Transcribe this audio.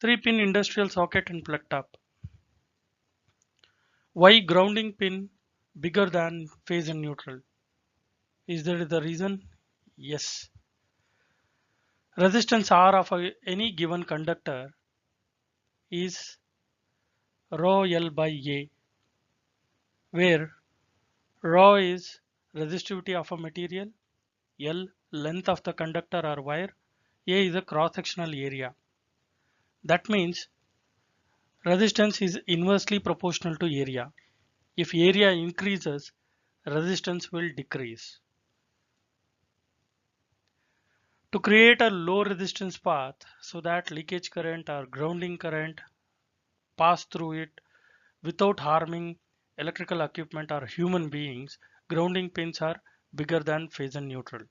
3-pin industrial socket and plug top. Why grounding pin bigger than phase and neutral? Is there the reason? Yes. Resistance R of any given conductor is rho L by A, where rho is resistivity of a material, L length of the conductor or wire, A is a cross-sectional area. That means resistance is inversely proportional to area. If area increases, resistance will decrease. To create a low resistance path so that leakage current or grounding current pass through it without harming electrical equipment or human beings, grounding pins are bigger than phase and neutral.